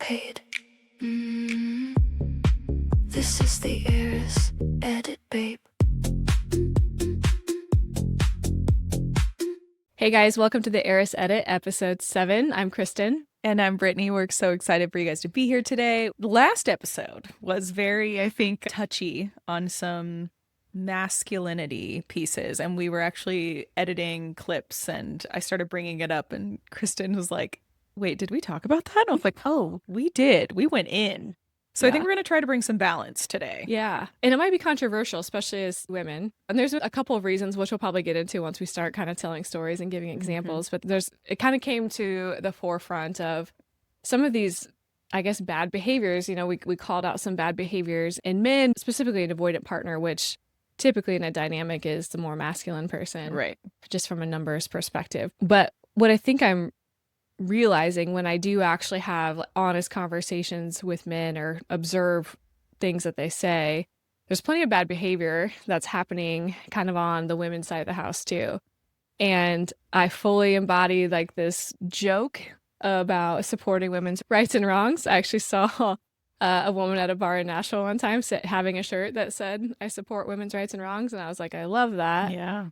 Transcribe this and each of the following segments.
paid. This is the HERIS edit, babe. Hey guys, welcome to the HERIS Edit, episode 7. I'm Kristen. And I'm Brittany. We're so excited for you guys to be here today. The last episode was very, I think, touchy on some masculinity pieces. And we were actually editing clips and I started bringing it up and Kristen was like, wait, did we talk about that? I was like, oh, we did. We went in. So I think we're going to try to bring some balance today. Yeah. And it might be controversial, especially as women. And there's a couple of reasons, which we'll probably get into once we start kind of telling stories and giving examples. But it kind of came to the forefront of some of these, I guess, bad behaviors. You know, we called out some bad behaviors in men, specifically an avoidant partner, which typically in a dynamic is the more masculine person. Right. Just from a numbers perspective. But what I think I'm realizing when I do actually have honest conversations with men or observe things that they say, there's plenty of bad behavior that's happening kind of on the women's side of the house too. And I fully embody like this joke about supporting women's rights and wrongs. I actually saw a woman at a bar in Nashville one time having a shirt that said, "I support women's rights and wrongs." And I was like, I love that. Yeah.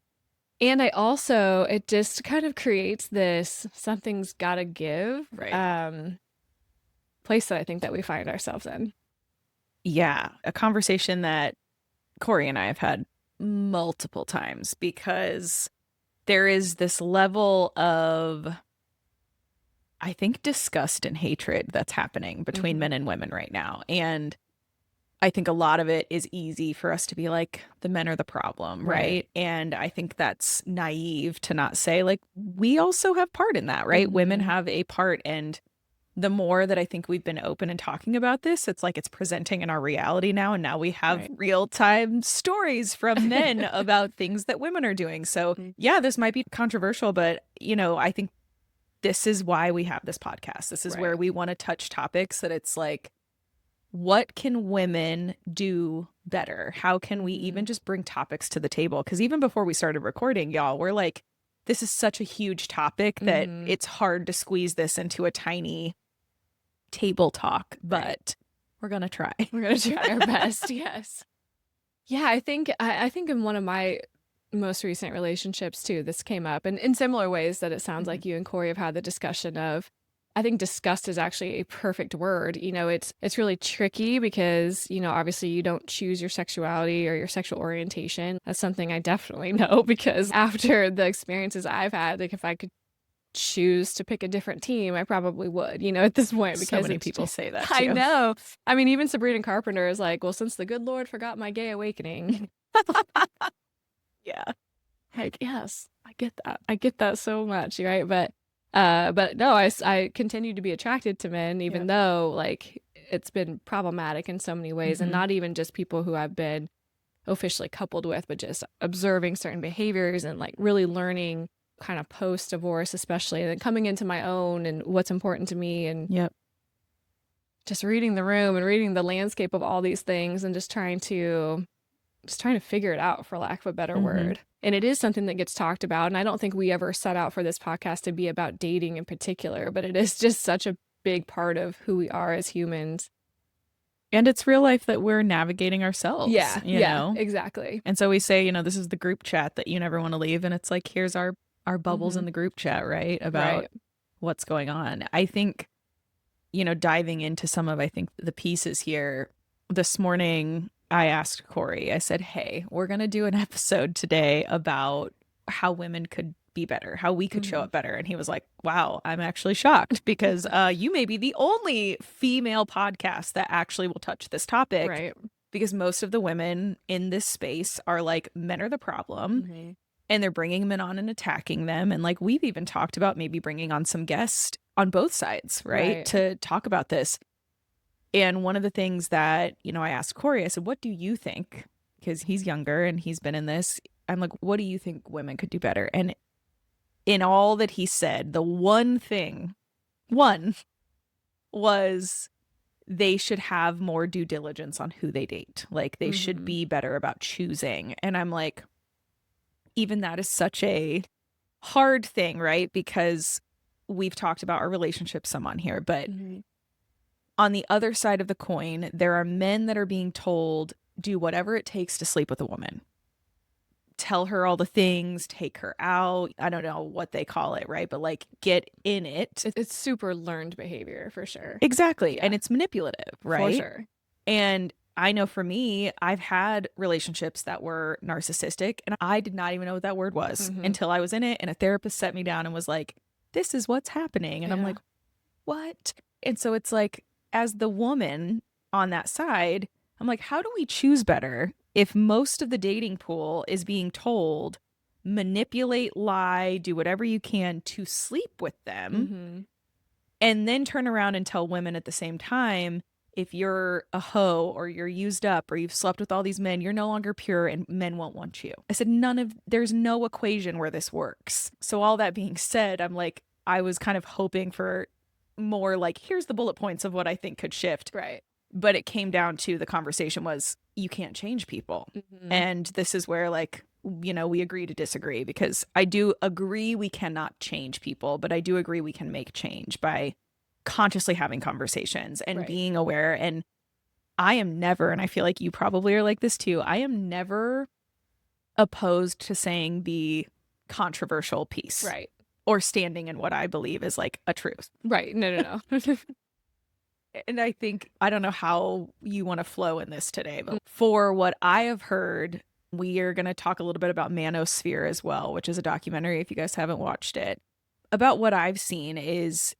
And it just kind of creates this something's gotta give place that I think that we find ourselves in. Yeah. A conversation that Corey and I have had multiple times because there is this level of, I think, disgust and hatred that's happening between men and women right now. And I think a lot of it is easy for us to be like, the men are the problem, right? And I think that's naive to not say, like, we also have part in that, right? Women have a part. And the more that I think we've been open and talking about this, it's like it's presenting in our reality now. And now we have real-time stories from men about things that women are doing. So yeah, this might be controversial, but, you know, I think this is why we have this podcast. This is where we want to touch topics that it's like, what can women do better? How can we even just bring topics to the table? Because even before we started recording, y'all, we're like, this is such a huge topic that it's hard to squeeze this into a tiny table talk, but we're going to try. We're going to try our best. Yes. Yeah, I think in one of my most recent relationships too, this came up, and in similar ways that it sounds like you and Corey have had the discussion of, I think disgust is actually a perfect word. You know, it's really tricky because, you know, obviously you don't choose your sexuality or your sexual orientation. That's something I definitely know because after the experiences I've had, like if I could choose to pick a different team, I probably would, you know, at this point. Because so many people say that too. I know. I mean, even Sabrina Carpenter is like, well, since the good Lord forgot my gay awakening. Yeah. Like, yes, I get that. I get that so much, right? But no, I continue to be attracted to men, even though like it's been problematic in so many ways, and not even just people who I've been officially coupled with, but just observing certain behaviors and like really learning kind of post-divorce, especially, and then coming into my own and what's important to me, and just reading the room and reading the landscape of all these things and just trying to figure it out, for lack of a better word. And it is something that gets talked about. And I don't think we ever set out for this podcast to be about dating in particular, but it is just such a big part of who we are as humans. And it's real life that we're navigating ourselves. Yeah, you know? Exactly. And so we say, you know, this is the group chat that you never want to leave. And it's like, here's our bubbles in the group chat, right? About what's going on. I think, you know, diving into some of, I think, the pieces here this morning, I asked Corey, I said, hey, we're going to do an episode today about how women could be better, how we could show up better. And he was like, wow, I'm actually shocked because you may be the only female podcast that actually will touch this topic. Right. Because most of the women in this space are like, men are the problem and they're bringing men on and attacking them. And like, we've even talked about maybe bringing on some guests on both sides, right? To talk about this. And one of the things that, you know, I asked Corey, I said, what do you think? Because he's younger and he's been in this. I'm like, what do you think women could do better? And in all that he said, the one was they should have more due diligence on who they date. Like they should be better about choosing. And I'm like, even that is such a hard thing, right? Because we've talked about our relationship some on here, but On the other side of the coin, there are men that are being told, do whatever it takes to sleep with a woman. Tell her all the things, take her out. I don't know what they call it, right? But like get in it. It's super learned behavior for sure. Exactly. Yeah. And it's manipulative, right? For sure. And I know for me, I've had relationships that were narcissistic and I did not even know what that word was until I was in it and a therapist set me down and was like, this is what's happening. And I'm like, what? And so it's like, as the woman on that side, I'm like, how do we choose better if most of the dating pool is being told, manipulate, lie, do whatever you can to sleep with them, and then turn around and tell women at the same time, if you're a hoe or you're used up or you've slept with all these men, you're no longer pure and men won't want you. I said, there's no equation where this works. So all that being said, I'm like, I was kind of hoping for more like, here's the bullet points of what I think could shift. Right. But it came down to the conversation was, you can't change people. And this is where like, you know, we agree to disagree, because I do agree we cannot change people, but I do agree we can make change by consciously having conversations and being aware. And I am never, and I feel like you probably are like this too, I am never opposed to saying the controversial piece. Right. Or standing in what I believe is like a truth. Right. No. And I think, I don't know how you want to flow in this today, but for what I have heard, we are going to talk a little bit about Manosphere as well, which is a documentary if you guys haven't watched it. About what I've seen is,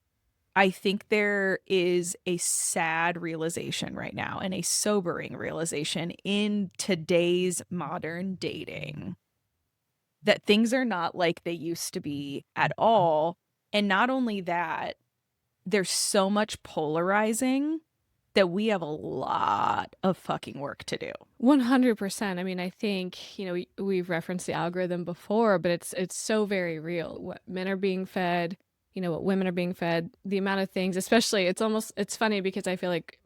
I think there is a sad realization right now and a sobering realization in today's modern dating that things are not like they used to be at all. And not only that, there's so much polarizing that we have a lot of fucking work to do. 100%. I mean, I think, you know, we've referenced the algorithm before, but it's so very real. What men are being fed, you know, what women are being fed, the amount of things, especially it's funny because I feel like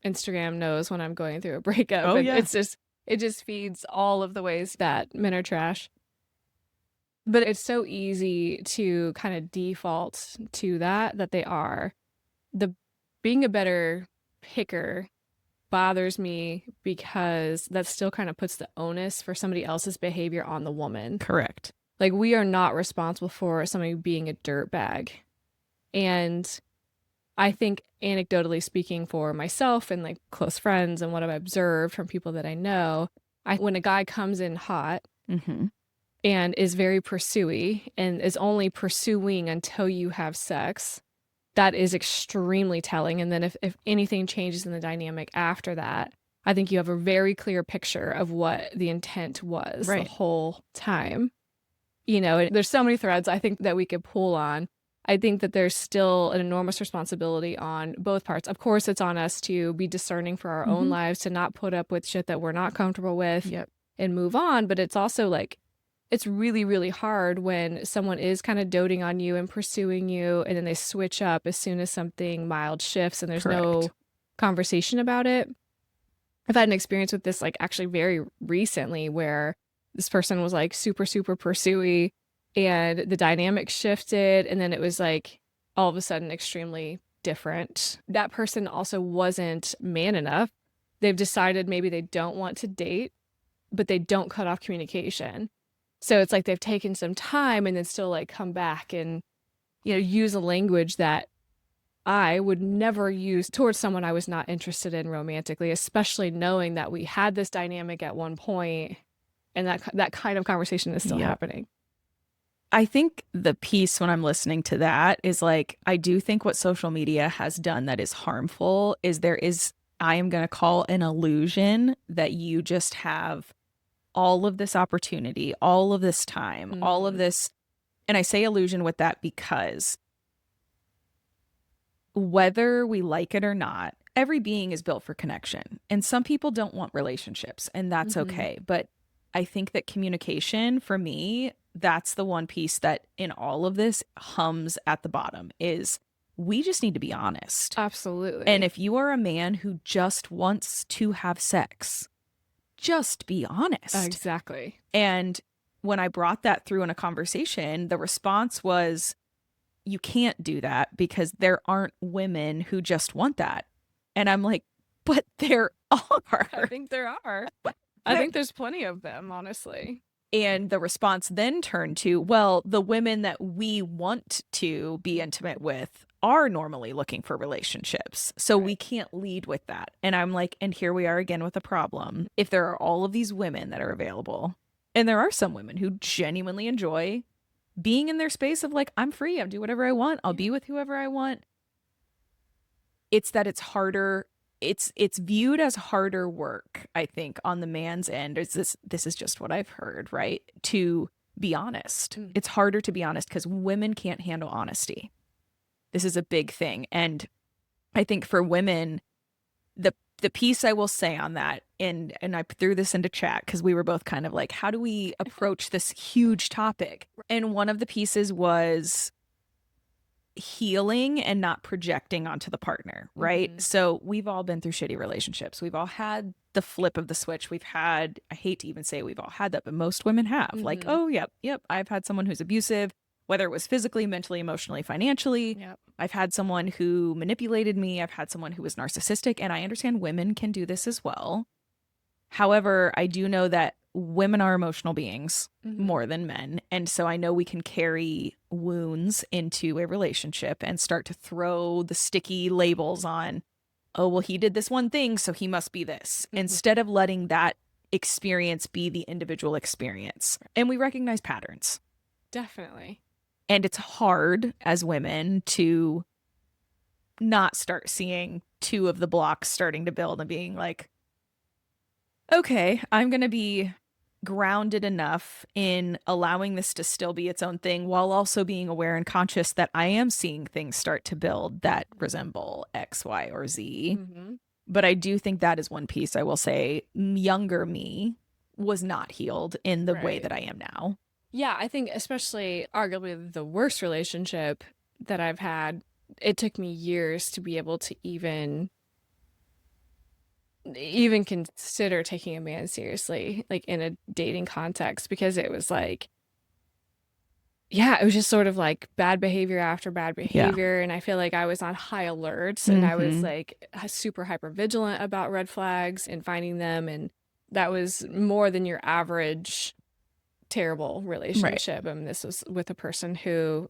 Instagram knows when I'm going through a breakup. Oh, and yeah. it just feeds all of the ways that men are trash. But it's so easy to kind of default to that they are. Being a better picker bothers me because that still kind of puts the onus for somebody else's behavior on the woman. Correct. Like, we are not responsible for somebody being a dirtbag. And I think, anecdotally speaking, for myself and like close friends and what I've observed from people that I know, when a guy comes in hot and is very pursuey and is only pursuing until you have sex, that is extremely telling. And then if anything changes in the dynamic after that, I think you have a very clear picture of what the intent was the whole time. You know, there's so many threads I think that we could pull on. I think that there's still an enormous responsibility on both parts. Of course, it's on us to be discerning for our own lives, to not put up with shit that we're not comfortable with and move on. But it's also like, it's really, really hard when someone is kind of doting on you and pursuing you, and then they switch up as soon as something mild shifts and there's no conversation about it. I've had an experience with this, like, actually very recently, where this person was like super, super pursuey and the dynamic shifted. And then it was like all of a sudden extremely different. That person also wasn't man enough. They've decided maybe they don't want to date, but they don't cut off communication. So it's like they've taken some time and then still like come back and, you know, use a language that I would never use towards someone I was not interested in romantically, especially knowing that we had this dynamic at one point and that kind of conversation is still happening. I think the piece when I'm listening to that is like, I do think what social media has done that is harmful is I am going to call an illusion that you just have all of this opportunity, all of this time, all of this. And I say illusion with that because whether we like it or not, every being is built for connection. And some people don't want relationships, and that's okay. But I think that communication, for me, that's the one piece that in all of this hums at the bottom is we just need to be honest. Absolutely. And if you are a man who just wants to have sex, just be honest. Exactly. And when I brought that through in a conversation, the response was, you can't do that because there aren't women who just want that. And I'm like, but there I are. think there are. I think there's plenty of them, honestly. And the response then turned to, well, the women that we want to be intimate with are normally looking for relationships. So we can't lead with that. And I'm like, and here we are again with a problem. If there are all of these women that are available, and there are some women who genuinely enjoy being in their space of like, I'm free, I'll do whatever I want, I'll be with whoever I want. It's that it's harder. It's viewed as harder work, I think, on the man's end. This is just what I've heard, right? To be honest. It's harder to be honest because women can't handle honesty. This is a big thing. And I think for women, the piece I will say on that, and I threw this into chat because we were both kind of like, how do we approach this huge topic? And one of the pieces was healing and not projecting onto the partner, right? So we've all been through shitty relationships. We've all had the flip of the switch. We've had, I hate to even say we've all had that, but most women have. Like, oh, yep, I've had someone who's abusive, whether it was physically, mentally, emotionally, financially. I've had someone who manipulated me. I've had someone who was narcissistic, and I understand women can do this as well. However, I do know that women are emotional beings more than men. And so I know we can carry wounds into a relationship and start to throw the sticky labels on, oh, well, he did this one thing, so he must be this, instead of letting that experience be the individual experience. And we recognize patterns. Definitely. And it's hard as women to not start seeing two of the blocks starting to build and being like, okay, I'm going to be grounded enough in allowing this to still be its own thing while also being aware and conscious that I am seeing things start to build that resemble X, Y, or Z. But I do think that is one piece I will say younger me was not healed in the way that I am now. Yeah, I think especially arguably the worst relationship that I've had, it took me years to be able to even consider taking a man seriously, like in a dating context, because it was like, yeah, it was just sort of like bad behavior after bad behavior. And I feel like I was on high alert and I was like super hyper vigilant about red flags and finding them. And that was more than your average terrible relationship. And this was with a person who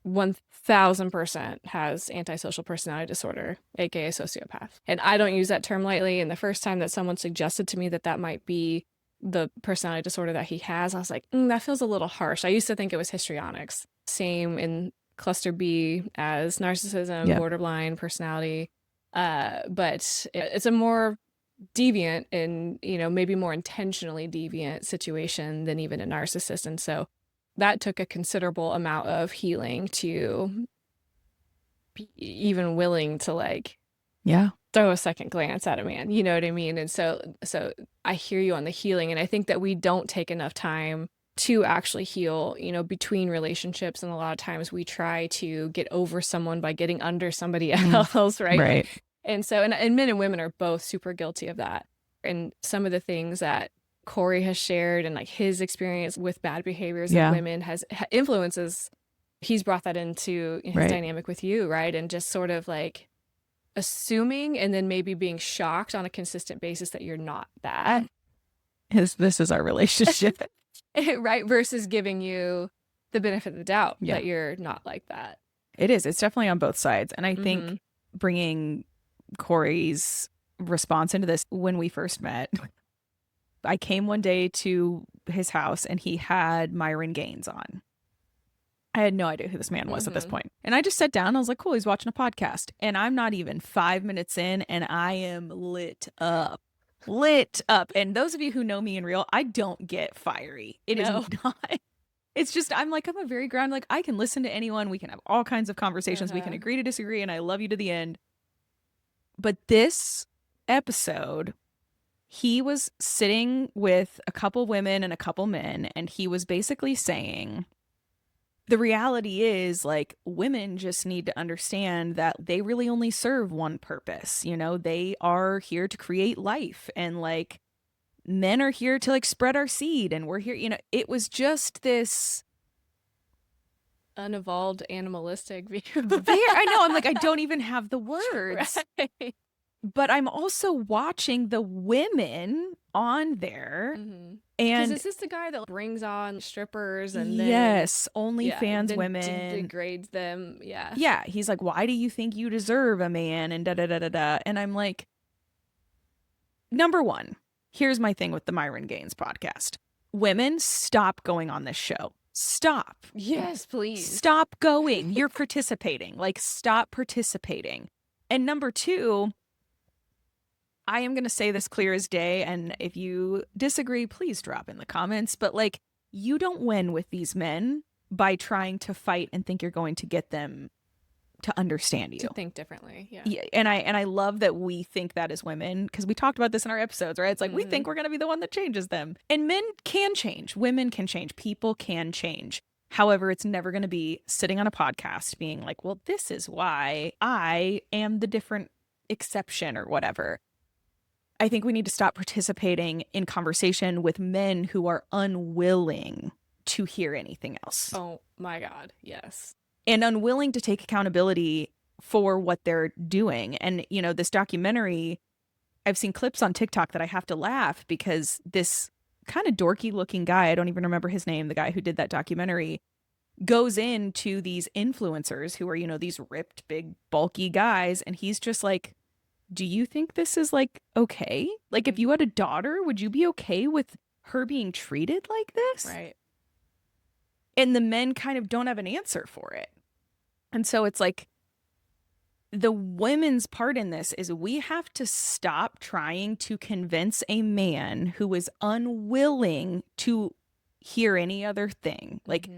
1000% has antisocial personality disorder, aka sociopath. And I don't use that term lightly. And the first time that someone suggested to me that that might be the personality disorder that he has, I was like, that feels a little harsh. I used to think it was histrionics. Same in cluster B as narcissism, borderline personality. But it's a more deviant and, maybe more intentionally deviant situation than even a narcissist. And so that took a considerable amount of healing to be even willing to throw a second glance at a man, you know what I mean? And so I hear you on the healing. And I think that we don't take enough time to actually heal, between relationships. And a lot of times we try to get over someone by getting under somebody else, right? And so, and men and women are both super guilty of that. And some of the things that Corey has shared and like his experience with bad behaviors of women has influences, he's brought that into his dynamic with you, right? And just sort of like assuming and then maybe being shocked on a consistent basis that you're not that. This is our relationship. Right? Versus giving you the benefit of the doubt that you're not like that. It is. It's definitely on both sides. And I think bringing Corey's response into this, when we first met, I came one day to his house and he had Myron Gaines on. I had no idea who this man was at this point. And I just sat down. I was like, cool, he's watching a podcast. And I'm not even 5 minutes in and I am lit up. And those of you who know me in real, I don't get fiery. It is not. It's just, I'm a very grounded, like I can listen to anyone. We can have all kinds of conversations. We can agree to disagree. And I love you to the end. But this episode, he was sitting with a couple women and a couple men, and he was basically saying, the reality is, like, women just need to understand that they really only serve one purpose. They are here to create life, and like, men are here to like spread our seed, and we're here, it was just this unevolved animalistic view. I know. I'm like, I don't even have the words. But I'm also watching the women on there. Because And is this the guy that brings on strippers and yes, then OnlyFans then women. degrades them? Yeah. Yeah, he's like, why do you think you deserve a man? And da da da da da. And I'm like, number one, here's my thing with the Myron Gaines podcast. Women, stop going on this show. Stop. Yes, please. Stop going. You're participating. Like, stop participating. And number two, I am going to say this clear as day. And if you disagree, please drop in the comments. But like, you don't win with these men by trying to fight and think you're going to get them to understand you. To think differently. Yeah. Yeah, and I love that we think that as women, because we talked about this in our episodes, right? It's like we think we're going to be the one that changes them. And men can change. Women can change. People can change. However, it's never going to be sitting on a podcast being like, well, this is why I am the different exception or whatever. I think we need to stop participating in conversation with men who are unwilling to hear anything else. Oh my God. Yes. And unwilling to take accountability for what they're doing. And, you know, this documentary, I've seen clips on TikTok that I have to laugh because this kind of dorky looking guy, I don't even remember his name, the guy who did that documentary, goes into these influencers who are, you know, these ripped, big, bulky guys. And he's just like, do you think this is like okay? Like, if you had a daughter, would you be okay with her being treated like this? Right. And the men kind of don't have an answer for it. And so it's like the women's part in this is we have to stop trying to convince a man who is unwilling to hear any other thing. Like,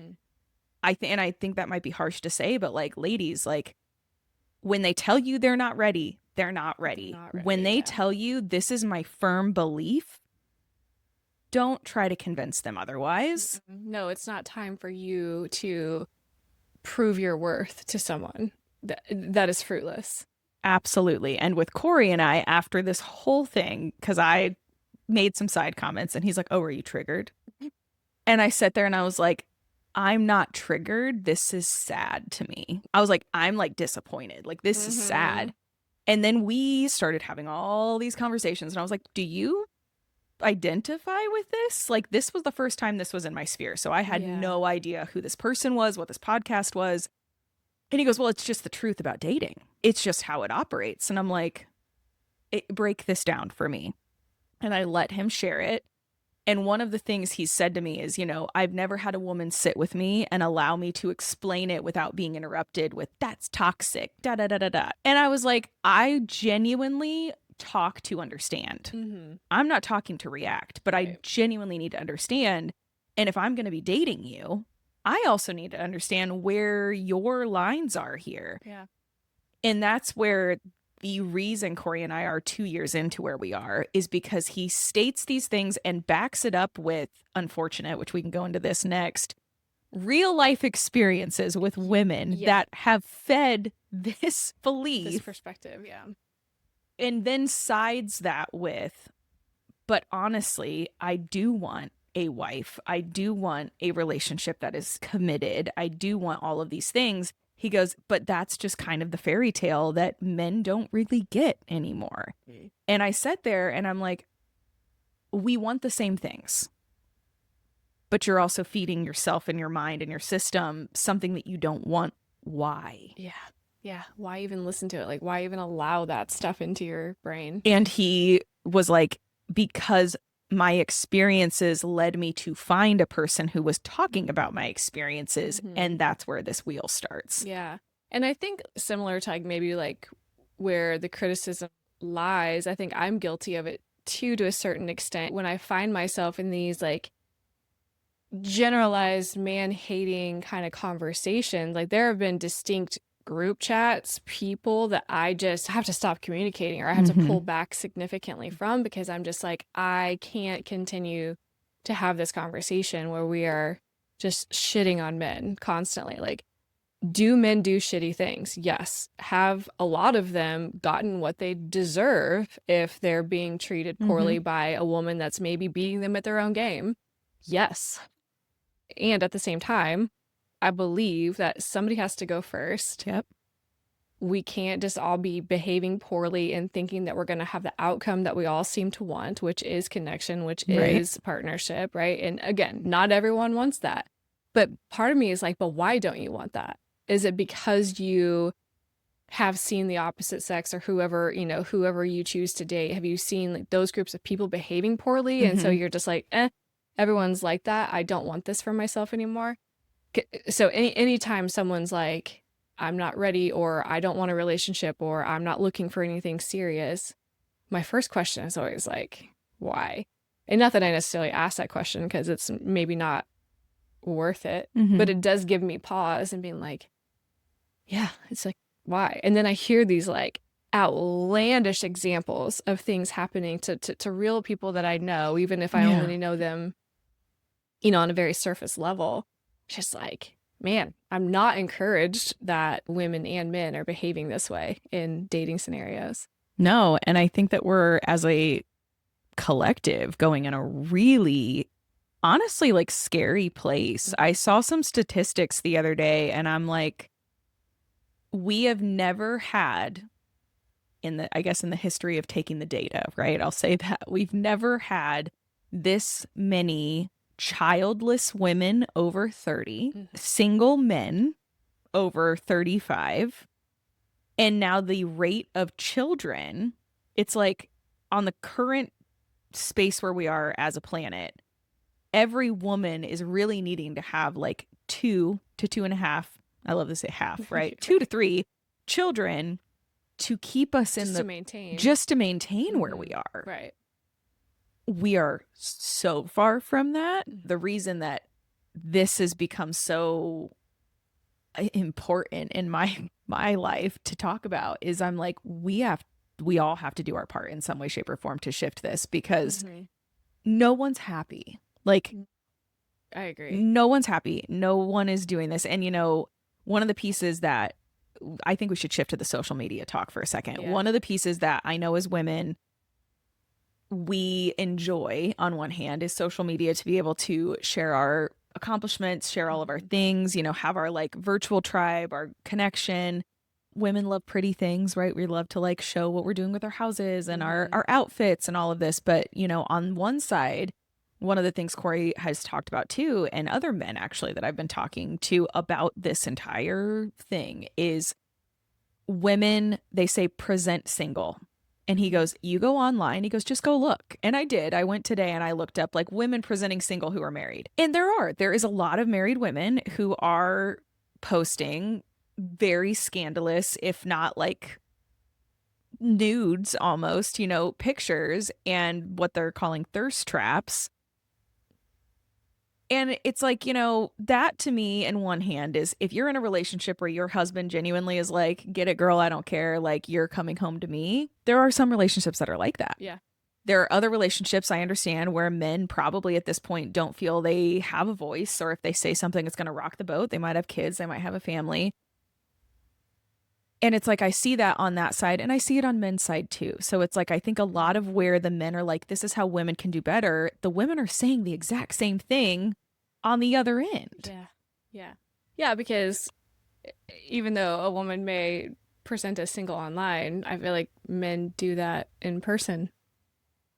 I think that might be harsh to say, but like, ladies, like, when they tell you they're not ready, they're not ready. When they tell you this is my firm belief, don't try to convince them otherwise. No, it's not time for you to prove your worth to someone. That is fruitless. Absolutely. And with Corey and I, after this whole thing, because I made some side comments and he's like, oh, are you triggered? And I sat there and I was like, I'm not triggered. This is sad to me. I was like, I'm like disappointed. Like, this is sad. And then we started having all these conversations and I was like, do you identify with this? Like, this was the first time this was in my sphere. So I had no idea who this person was, what this podcast was. And he goes, well, it's just the truth about dating. It's just how it operates. And I'm like, break this down for me. And I let him share it. And one of the things he said to me is, you know, I've never had a woman sit with me and allow me to explain it without being interrupted with, that's toxic, da da da da da. And I was like, I genuinely talk to understand. I'm not talking to react, but I genuinely need to understand. And if I'm going to be dating you, I also need to understand where your lines are here. Yeah. And that's where the reason Corey and I are 2 years into where we are is because he states these things and backs it up with, unfortunate, which we can go into this next, real life experiences with women that have fed this belief. This perspective, yeah. And then sides that with, but honestly, I do want a wife. I do want a relationship that is committed. I do want all of these things. He goes, but that's just kind of the fairy tale that men don't really get anymore. And I sat there and I'm like, we want the same things, but you're also feeding yourself and your mind and your system something that you don't want. Why? Yeah. Yeah. Why even listen to it? Like, why even allow that stuff into your brain? And he was like, because my experiences led me to find a person who was talking about my experiences. And that's where this wheel starts. Yeah. And I think similar to like maybe like where the criticism lies, I think I'm guilty of it too, to a certain extent. When I find myself in these like generalized man-hating kind of conversations, like there have been distinct group chats, people that I just have to stop communicating or I have to pull back significantly from, because I'm just like, I can't continue to have this conversation where we are just shitting on men constantly. Like, do men do shitty things? Yes. Have a lot of them gotten what they deserve if they're being treated poorly by a woman that's maybe beating them at their own game? Yes. And at the same time, I believe that somebody has to go first. Yep. we can't just all be behaving poorly and thinking that we're going to have the outcome that we all seem to want, which is connection, which is partnership, right? And again, not everyone wants that. But part of me is like, but why don't you want that? Is it because you have seen the opposite sex or whoever, whoever you choose to date? Have you seen like those groups of people behaving poorly? And so you're just like, everyone's like that. I don't want this for myself anymore. So anytime someone's like, I'm not ready, or I don't want a relationship, or I'm not looking for anything serious, my first question is always like, why? And not that I necessarily ask that question because it's maybe not worth it, but it does give me pause and being like, yeah, it's like, why? And then I hear these like outlandish examples of things happening to real people that I know, even if I only know them, on a very surface level. Just like, man, I'm not encouraged that women and men are behaving this way in dating scenarios. No, and I think that we're, as a collective, going in a really, honestly, like scary place. I saw some statistics the other day and I'm like, we have never had in the history of taking the data, right? I'll say that we've never had this many childless women over 30, single men over 35. And now the rate of children, it's like on the current space where we are as a planet, every woman is really needing to have like 2 to 2.5, I love to say half, right? 2 to 3 children to keep us in just to maintain where we are. Right. We are so far from that. The reason that this has become so important in my life to talk about is I'm like, we all have to do our part in some way, shape, or form to shift this, because no one's happy. Like, I agree. No one's happy. No one is doing this. And one of the pieces that I think we should shift to the social media talk for a second. Yeah. One of the pieces that I know as women we enjoy on one hand is social media, to be able to share our accomplishments, share all of our things, have our like virtual tribe, our connection. Women love pretty things, right? We love to like show what we're doing with our houses and our outfits and all of this. But, on one side, one of the things Corey has talked about too, and other men actually that I've been talking to about this entire thing, is women, they say present single. And he goes, you go online, he goes, just go look. And I did. I went today and I looked up like women presenting single who are married. And there is a lot of married women who are posting very scandalous, if not like nudes almost, pictures and what they're calling thirst traps. And it's like, that to me, in one hand, is if you're in a relationship where your husband genuinely is like, get it, girl, I don't care, like, you're coming home to me. There are some relationships that are like that. Yeah. There are other relationships, I understand, where men probably at this point don't feel they have a voice, or if they say something, it's going to rock the boat. They might have kids, they might have a family. And it's like, I see that on that side, and I see it on men's side too. So it's like, I think a lot of where the men are like, this is how women can do better, the women are saying the exact same thing on the other end. Yeah, because even though a woman may present as single online, I feel like men do that in person,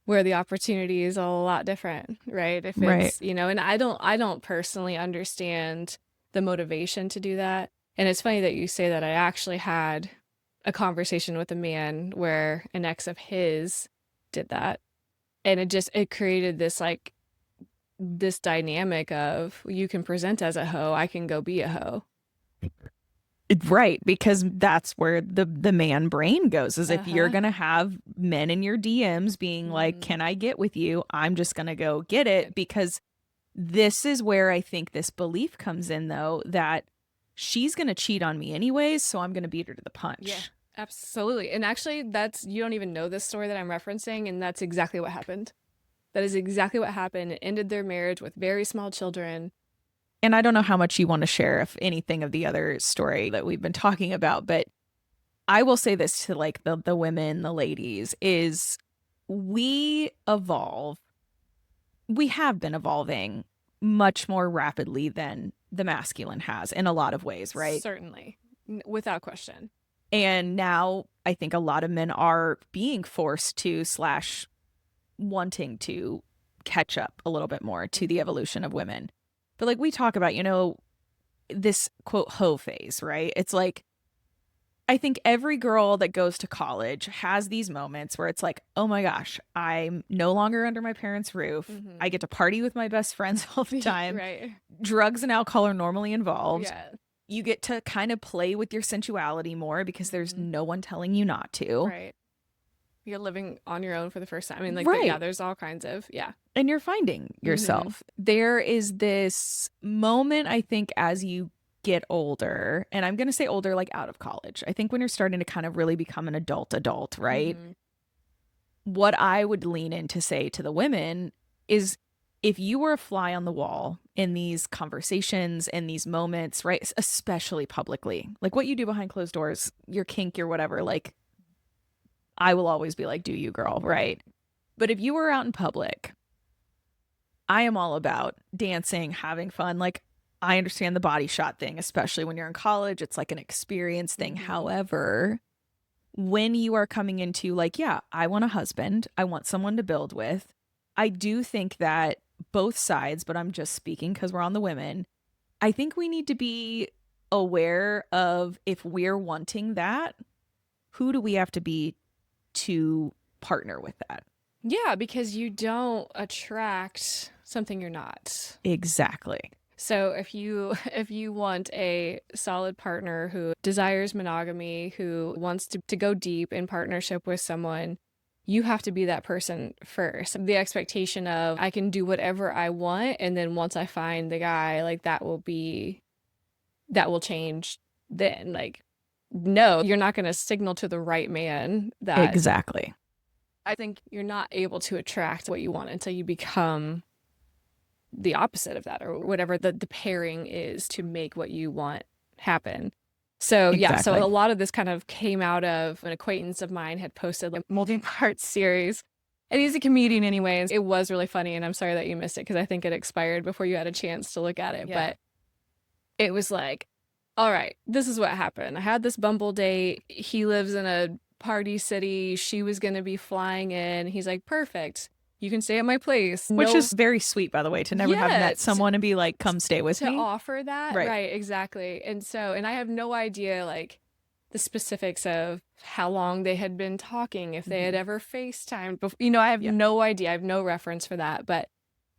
where the opportunity is a lot different, right? If it's, and I don't personally understand the motivation to do that. And it's funny that you say that. I actually had a conversation with a man where an ex of his did that. And it created this dynamic of, you can present as a hoe, I can go be a hoe. Right, because that's where the man brain goes, is if you're going to have men in your DMs being like, can I get with you? I'm just going to go get it, because this is where I think this belief comes in, though, that she's going to cheat on me anyways, so I'm going to beat her to the punch. Yeah, absolutely. And actually, you don't even know this story that I'm referencing, and that's exactly what happened. That is exactly what happened. It ended their marriage with very small children. And I don't know how much you want to share, if anything, of the other story that we've been talking about, but I will say this to like the women, the ladies, is we evolve. We have been evolving much more rapidly than the masculine has in a lot of ways, right? Certainly. Without question. And now I think a lot of men are being forced to / wanting to catch up a little bit more to the evolution of women. But like we talk about, this quote hoe phase, right? It's like, I think every girl that goes to college has these moments where it's like, oh my gosh, I'm no longer under my parents' roof. I get to party with my best friends all the time. Right. Drugs and alcohol are normally involved. Yeah. You get to kind of play with your sensuality more because there's no one telling you not to. Right. You're living on your own for the first time. I mean, like, Right. yeah, there's all kinds of, And you're finding yourself. There is this moment, I think, as you get older, and I'm going to say older, like out of college. I think when you're starting to kind of really become an adult, right? What I would lean in to say to the women is, if you were a fly on the wall in these conversations and these moments, right, especially publicly, like what you do behind closed doors, your kink, your whatever, like I will always be like, do you, girl, right? But if you were out in public, I am all about dancing, having fun. Like, I understand the body shot thing, especially when you're in college. It's like an experience thing. However, when you are coming into like, yeah, I want a husband, I want someone to build with, I do think that both sides, but I'm just speaking because we're on the women, I think we need to be aware of, if we're wanting that, who do we have to be to partner with that? Yeah, because you don't attract something you're not. Exactly. So if you want a solid partner who desires monogamy, who wants to go deep in partnership with someone, you have to be that person first. The expectation of, I can do whatever I want, and then once I find the guy, like that will change then. Like, no, you're not going to signal to the right man that. Exactly. I think you're not able to attract what you want until you become the opposite of that, or whatever the pairing is to make what you want happen. So yeah, so a lot of this kind of came out of an acquaintance of mine had posted like multi-part series, and he's a comedian anyways. It was really funny, and I'm sorry that you missed it because I think it expired before you had a chance to look at it. But it was like, all right, this is what happened. I had this Bumble date. He lives in a party city. She was going to be flying in. He's like, perfect. You can stay at my place. Which is very sweet, by the way, to never have met someone and be like, come stay with me. To offer that. Right, exactly. And I have no idea, like, the specifics of how long they had been talking, if they had ever FaceTimed before. I have no idea. I have no reference for that.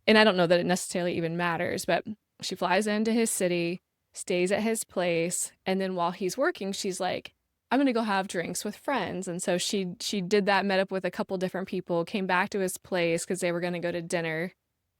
And I don't know that it necessarily even matters. But she flies into his city, stays at his place, and then while he's working, she's like, I'm going to go have drinks with friends. And so she did that, met up with a couple different people, came back to his place because they were going to go to dinner.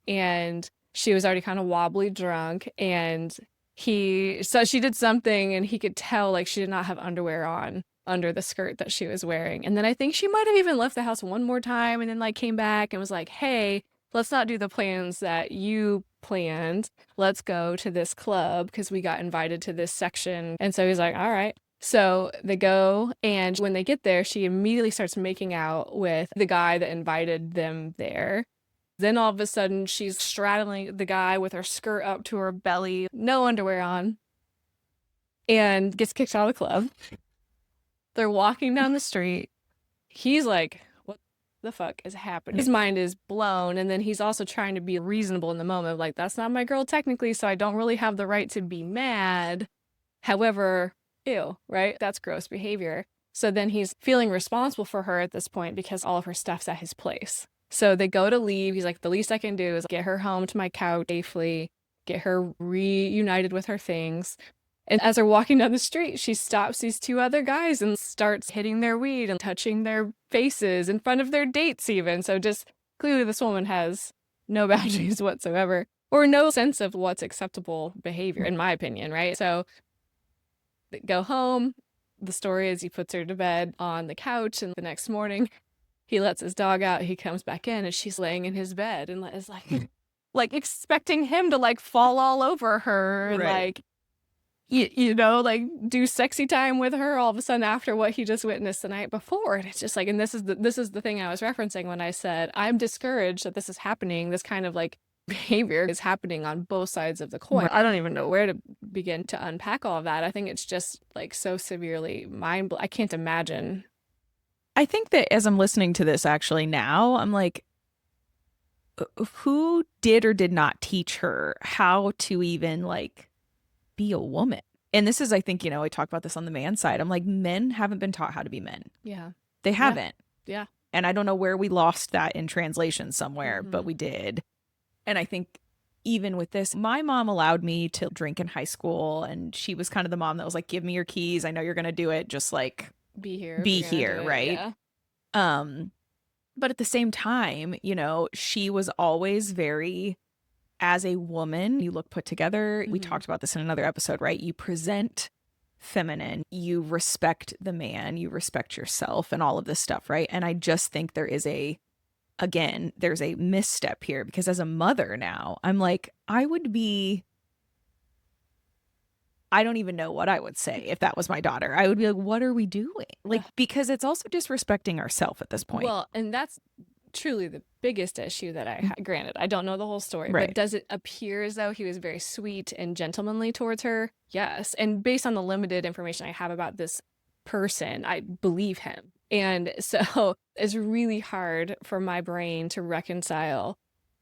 And she was already kind of wobbly drunk. And so she did something, and he could tell like she did not have underwear on under the skirt that she was wearing. And then I think she might have even left the house one more time and then like came back and was like, hey, let's not do the plans that you planned. Let's go to this club because we got invited to this section. And so he's like, all right. So they go, and when they get there, she immediately starts making out with the guy that invited them there. Then all of a sudden, she's straddling the guy with her skirt up to her belly, no underwear on, and gets kicked out of the club. They're walking down the street. He's like, what the fuck is happening? His mind is blown, and then he's also trying to be reasonable in the moment. Like, that's not my girl technically, so I don't really have the right to be mad. However, ew, right? That's gross behavior. So then he's feeling responsible for her at this point because all of her stuff's at his place. So they go to leave. He's like, the least I can do is get her home to my couch safely, get her reunited with her things. And as they're walking down the street, she stops these two other guys and starts hitting their weed and touching their faces in front of their dates even. So just clearly this woman has no boundaries whatsoever, or no sense of what's acceptable behavior, in my opinion, right? So they go home. The story is he puts her to bed on the couch, and the next morning he lets his dog out. He comes back in, and she's laying in his bed and is like expecting him to like fall all over her, and like like do sexy time with her all of a sudden after what he just witnessed the night before. And it's just like, and this is the thing I was referencing when I said I'm discouraged that this is happening, this kind of like behavior is happening on both sides of the coin. I don't even know where to begin to unpack all of that. I think it's just like so severely I can't imagine. I think that as I'm listening to this actually now, I'm like, who did or did not teach her how to even like be a woman? And this is, I think, I talk about this on the man side. I'm like, men haven't been taught how to be men. Yeah. They haven't. Yeah. And I don't know where we lost that in translation somewhere, but we did. And I think even with this, my mom allowed me to drink in high school. And she was kind of the mom that was like, give me your keys. I know you're going to do it. Just like be here. Be here, right? Yeah. But at the same time, she was always very, as a woman, you look put together. We talked about this in another episode, right? You present feminine, you respect the man, you respect yourself and all of this stuff, right? And I just think there's a misstep here, because as a mother now, I'm like, I don't even know what I would say if that was my daughter. I would be like, what are we doing? Like, because it's also disrespecting ourselves at this point. Well, and that's truly the biggest issue that I had. Granted, I don't know the whole story, Right. but does it appear as though he was very sweet and gentlemanly towards her? Yes. And based on the limited information I have about this person, I believe him. And so it's really hard for my brain to reconcile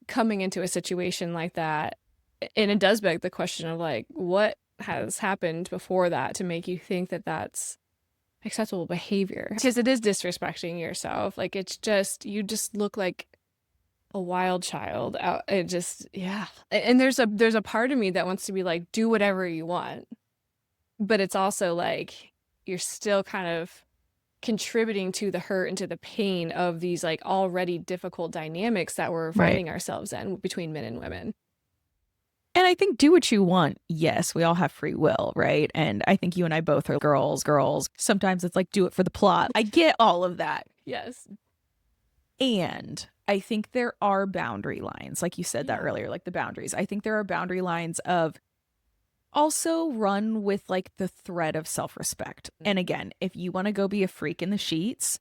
coming into a situation like that. And it does beg the question of like, what has happened before that to make you think that that's acceptable behavior? Because it is disrespecting yourself. Like, it's just, you just look like a wild child out. It just, yeah. And there's a part of me that wants to be like, do whatever you want, but it's also like you're still kind of contributing to the hurt and to the pain of these like already difficult dynamics that we're finding ourselves in between men and women. And I think do what you want. Yes, we all have free will, right? And I think you and I both are girls. Sometimes it's like, do it for the plot. I get all of that. Yes. And I think there are boundary lines. Like you said that earlier, like the boundaries. I think there are boundary lines of also run with like the thread of self-respect. And again, if you want to go be a freak in the sheets,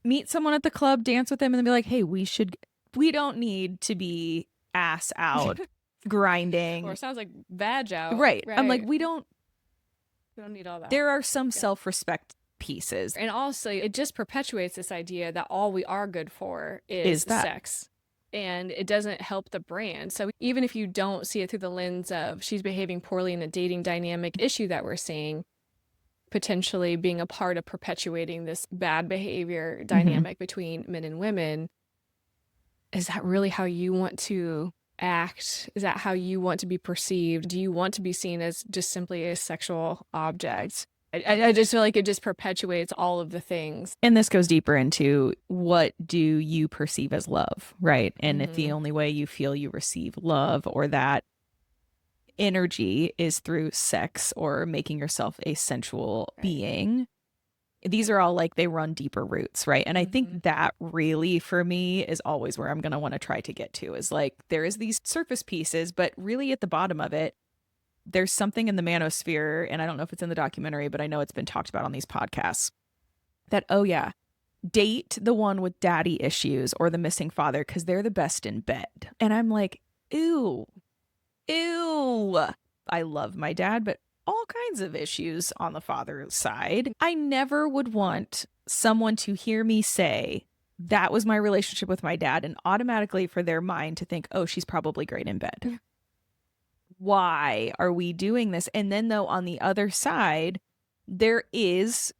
meet someone at the club, dance with them, and then be like, hey, we don't need to be ass out. Grinding, or it sounds like vag out, right? I'm like, we don't need all that. There are some self-respect pieces, and also it just perpetuates this idea that all we are good for is sex, and it doesn't help the brand. So even if you don't see it through the lens of she's behaving poorly in a dating dynamic issue that we're seeing, potentially being a part of perpetuating this bad behavior dynamic between men and women, is that really how you want to act? Is that how you want to be perceived? Do you want to be seen as just simply a sexual object? I just feel like it just perpetuates all of the things. And this goes deeper into, what do you perceive as love, right? And if the only way you feel you receive love or that energy is through sex or making yourself a sensual being, these are all like, they run deeper roots, right? And I think that really for me is always where I'm going to want to try to get to, is like, there is these surface pieces, but really at the bottom of it, there's something in the manosphere, and I don't know if it's in the documentary, but I know it's been talked about on these podcasts, that, oh yeah, date the one with daddy issues or the missing father because they're the best in bed. And I'm like, ew. I love my dad, but all kinds of issues on the father's side. I never would want someone to hear me say that was my relationship with my dad and automatically for their mind to think, oh, she's probably great in bed. Yeah. Why are we doing this? And then though, on the other side, there is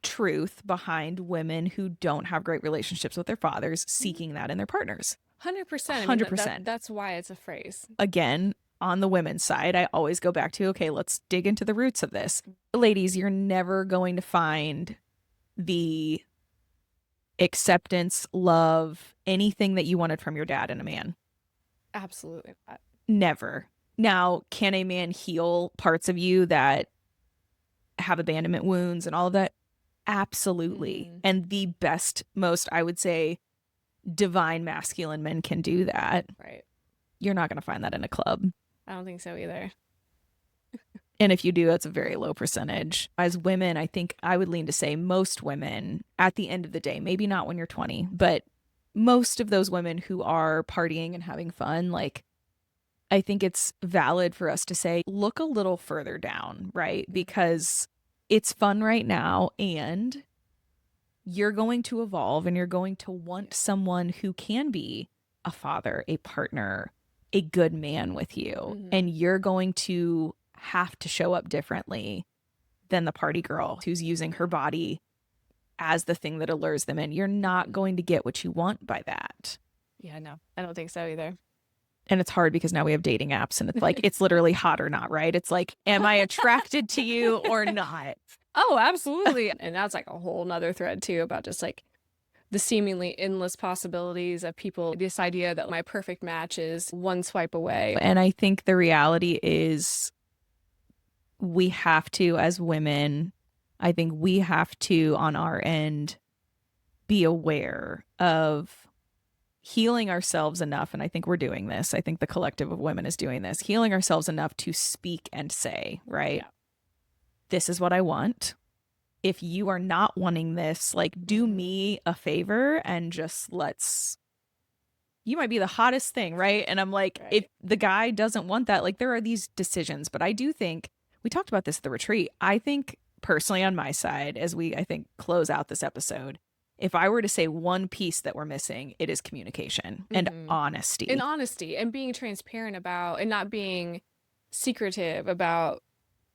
truth behind women who don't have great relationships with their fathers seeking that in their partners. 100%. 100%. That's why it's a phrase. Again, on the women's side, I always go back to, okay, let's dig into the roots of this. Ladies, you're never going to find the acceptance, love, anything that you wanted from your dad in a man. Absolutely not. Never. Now, can a man heal parts of you that have abandonment wounds and all of that? Absolutely. And the best, most, I would say, divine masculine men can do that. Right. You're not going to find that in a club. I don't think so either. And if you do, it's a very low percentage. As women, I think I would lean to say most women at the end of the day, maybe not when you're 20, but most of those women who are partying and having fun, like, I think it's valid for us to say, look a little further down, right? Because it's fun right now and you're going to evolve and you're going to want someone who can be a father, a partner, a good man with you. And you're going to have to show up differently than the party girl who's using her body as the thing that allures them in. You're not going to get what you want by that. Yeah, no, I don't think so either. And it's hard because now we have dating apps and it's like, it's literally hot or not, right? It's like, am I attracted to you or not? Oh, absolutely. And that's like a whole nother thread too about just like the seemingly endless possibilities of people. This idea that my perfect match is one swipe away. And I think the reality is we have to, as women, I think we have to, on our end, be aware of healing ourselves enough. And I think we're doing this. I think the collective of women is doing this, healing ourselves enough to speak and say, right, this is what I want. If you are not wanting this, like, do me a favor and just you might be the hottest thing, right? And I'm like, if the guy doesn't want that, like, there are these decisions. But I do think, we talked about this at the retreat, I think personally on my side, as we, I think, close out this episode, if I were to say one piece that we're missing, it is communication and honesty. And honesty and being transparent about, and not being secretive about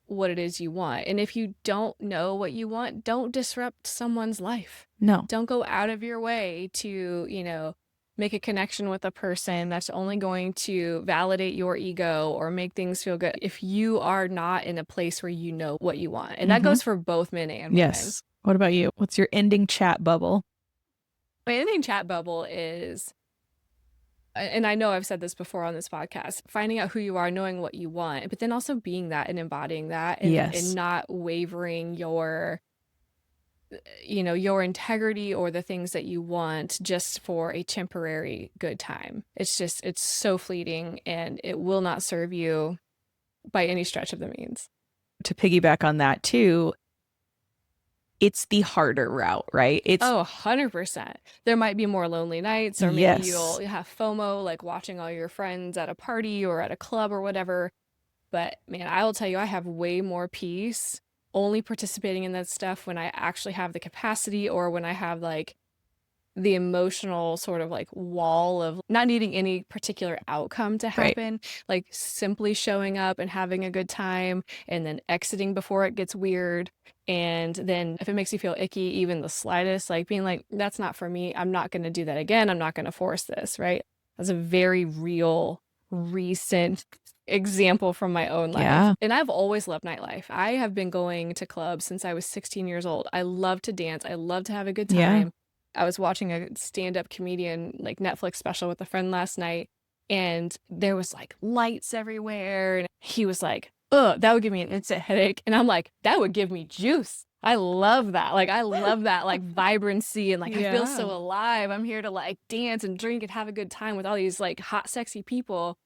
what it is you want. And if you don't know what you want, don't disrupt someone's life. No. Don't go out of your way to, you know, make a connection with a person that's only going to validate your ego or make things feel good if you are not in a place where you know what you want. And that goes for both men and women. Yes. What about you? What's your ending chat bubble? My ending chat bubble is, and I know I've said this before on this podcast, finding out who you are, knowing what you want, but then also being that and embodying that and not wavering your, you know, your integrity or the things that you want just for a temporary good time. It's so fleeting and it will not serve you by any stretch of the means. To piggyback on that too, it's the harder route, right? It's 100%. There might be more lonely nights, or maybe you'll have FOMO, like watching all your friends at a party or at a club or whatever. But man, I will tell you, I have way more peace only participating in that stuff when I actually have the capacity, or when I have like the emotional sort of like wall of not needing any particular outcome to happen, like simply showing up and having a good time and then exiting before it gets weird. And then if it makes you feel icky, even the slightest, like being like, that's not for me, I'm not going to do that again, I'm not going to force this, right? That's a very real, recent example from my own life. Yeah. And I've always loved nightlife. I have been going to clubs since I was 16 years old. I love to dance. I love to have a good time. Yeah. I was watching a stand-up comedian like Netflix special with a friend last night, and there was like lights everywhere, and he was like, ugh, that would give me an instant headache. And I'm like, that would give me juice. I love that. Like, I love that like vibrancy and like I feel so alive. I'm here to like dance and drink and have a good time with all these like hot, sexy people.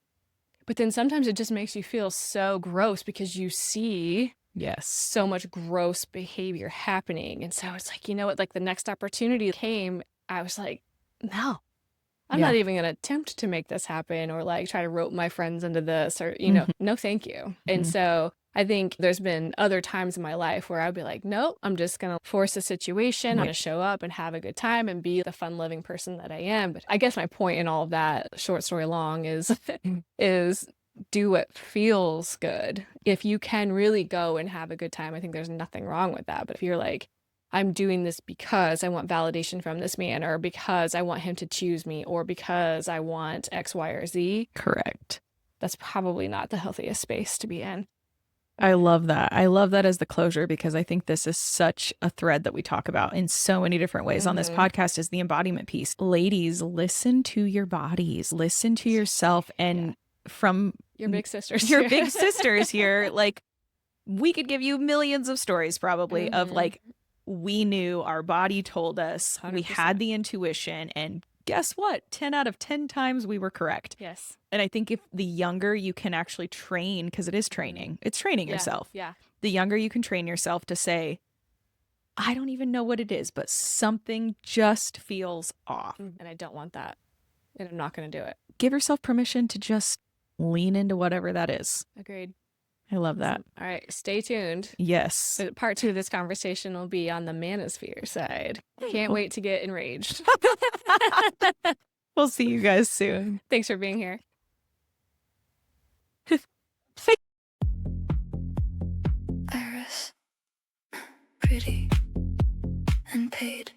But then sometimes it just makes you feel so gross because you see so much gross behavior happening. And so it's like, you know what, like the next opportunity came, I was like, no, I'm not even going to attempt to make this happen or like try to rope my friends into this or, you know, no, thank you. And so I think there's been other times in my life where I'd be like, nope, I'm just going to force a situation. I'm going to show up and have a good time and be the fun loving person that I am. But I guess my point in all of that, short story long, is do what feels good. If you can really go and have a good time, I think there's nothing wrong with that. But if you're like, I'm doing this because I want validation from this man, or because I want him to choose me, or because I want X, Y, or Z. Correct. That's probably not the healthiest space to be in. I love that. I love that as the closure, because I think this is such a thread that we talk about in so many different ways on this podcast, is the embodiment piece. Ladies, listen to your bodies, listen to yourself, and from your big sisters, big sisters here, like we could give you millions of stories probably of like, we knew, our body told us, 100%. We had the intuition, and guess what? 10 out of 10 times we were correct. Yes. And I think if the younger you can actually train, because it is training, it's training yourself. Yeah. The younger you can train yourself to say, I don't even know what it is, but something just feels off. And I don't want that. And I'm not going to do it. Give yourself permission to just lean into whatever that is. Agreed. I love that. All right, stay tuned. Yes. Part 2 of this conversation will be on the manosphere side. Can't wait to get enraged. We'll see you guys soon. Thanks for being here. Iris, pretty and paid.